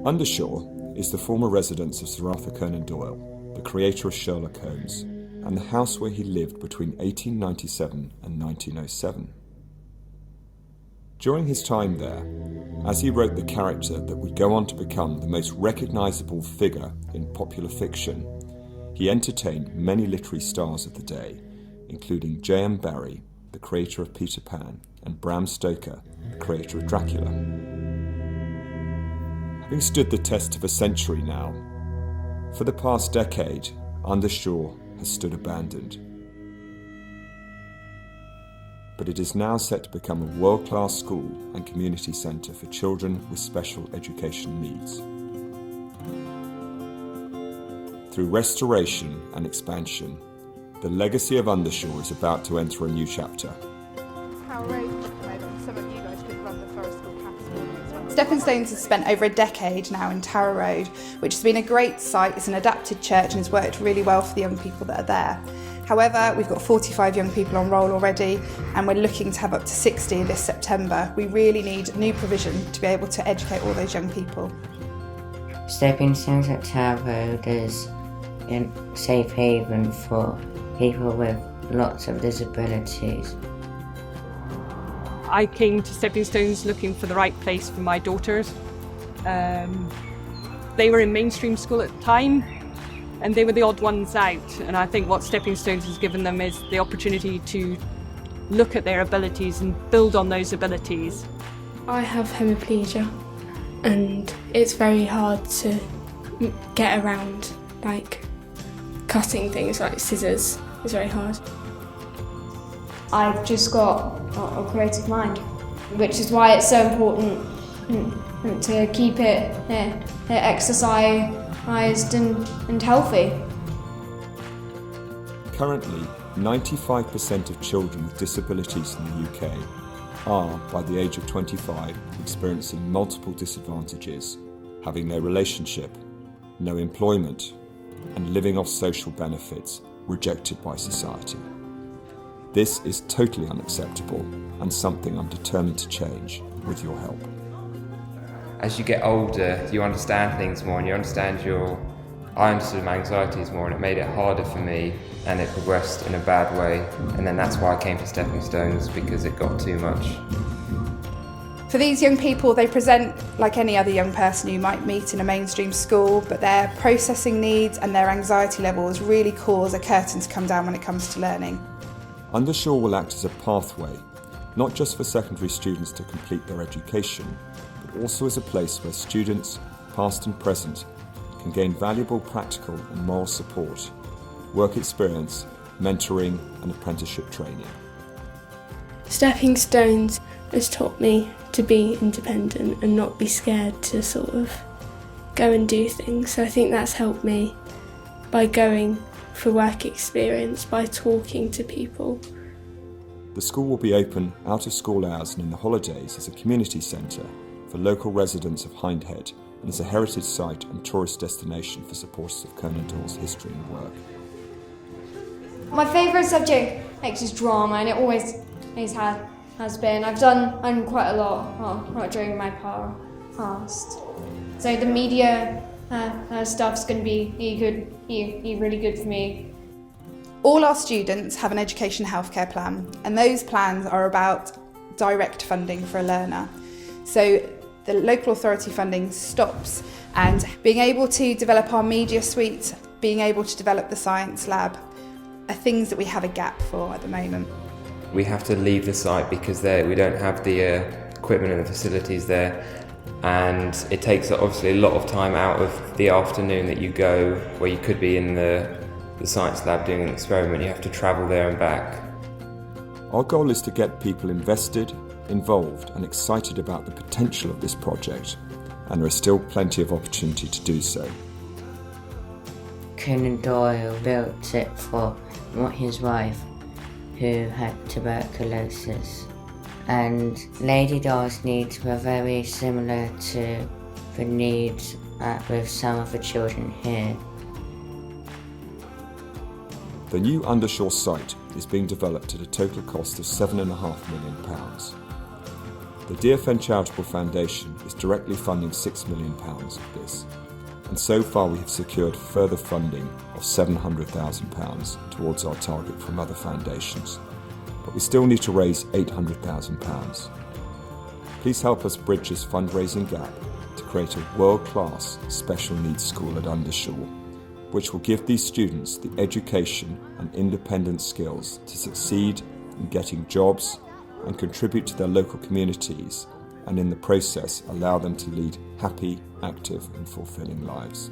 Undershaw is the former residence of Sir Arthur Conan Doyle, the creator of Sherlock Holmes, and the house where he lived between 1897 and 1907. During his time there, as he wrote the character that would go on to become the most recognisable figure in popular fiction, he entertained many literary stars of the day, including J.M. Barrie, the creator of Peter Pan, and Bram Stoker, the creator of Dracula. Having stood the test of a century now, for the past decade, Undershaw has stood abandoned. But it is now set to become a world-class school and community centre for children with special education needs. Through restoration and expansion, the legacy of Undershaw is about to enter a new chapter. Stepping Stones has spent over a decade now in Tower Road, which has been a great site. It's an adapted church and has worked really well for the young people that are there. However, we've got 45 young people on roll already, and we're looking to have up to 60 this September. We really need new provision to be able to educate all those young people. Stepping Stones at Tower Road is a safe haven for people with lots of disabilities. I came to Stepping Stones looking for the right place for my daughters. They were in mainstream school at the time, and they were the odd ones out. And I think what Stepping Stones has given them is the opportunity to look at their abilities and build on those abilities. I have hemiplegia, and it's very hard to get around, like cutting things like scissors is very hard. I've just got a creative mind, which is why it's so important to keep it exercised and healthy. Currently, 95% of children with disabilities in the UK are, by the age of 25, experiencing multiple disadvantages, having no relationship, no employment, and living off social benefits rejected by society. This is totally unacceptable and something I'm determined to change with your help. As you get older, you understand things more, and I understood my anxieties more, and it made it harder for me, and it progressed in a bad way. And then that's why I came to Stepping Stones, because it got too much. For these young people, they present like any other young person you might meet in a mainstream school, but their processing needs and their anxiety levels really cause a curtain to come down when it comes to learning. Undershaw will act as a pathway, not just for secondary students to complete their education, but also as a place where students, past and present, can gain valuable practical and moral support, work experience, mentoring and apprenticeship training. Stepping Stones has taught me to be independent and not be scared to sort of go and do things. So I think that's helped me by going for work experience, by talking to people. The school will be open out of school hours and in the holidays as a community centre for local residents of Hindhead, and as a heritage site and tourist destination for supporters of Conan Doyle's history and work. My favourite subject is drama, and it always has been. I've done quite a lot during my past. So the media stuff's going to be really good for me. All our students have an education healthcare plan, and those plans are about direct funding for a learner. So the local authority funding stops, and being able to develop our media suite, being able to develop the science lab, are things that we have a gap for at the moment. We have to leave the site because we don't have the equipment and the facilities there, and it takes obviously a lot of time out of the afternoon that you go where you could be in the science lab doing an experiment. You have to travel there and back. Our goal is to get people invested, involved and excited about the potential of this project, and there is still plenty of opportunity to do so. Conan Doyle built it for his wife, who had tuberculosis, and Lady Doll's needs were very similar to the needs with some of the children here. The new Undershaw site is being developed at a total cost of £7.5 million. The DFN Charitable Foundation is directly funding £6 million of this, and so far we have secured further funding of £700,000 towards our target from other foundations, but we still need to raise £800,000. Please help us bridge this fundraising gap to create a world-class special needs school at Undershaw, which will give these students the education and independent skills to succeed in getting jobs and contribute to their local communities, and in the process allow them to lead happy, active and fulfilling lives.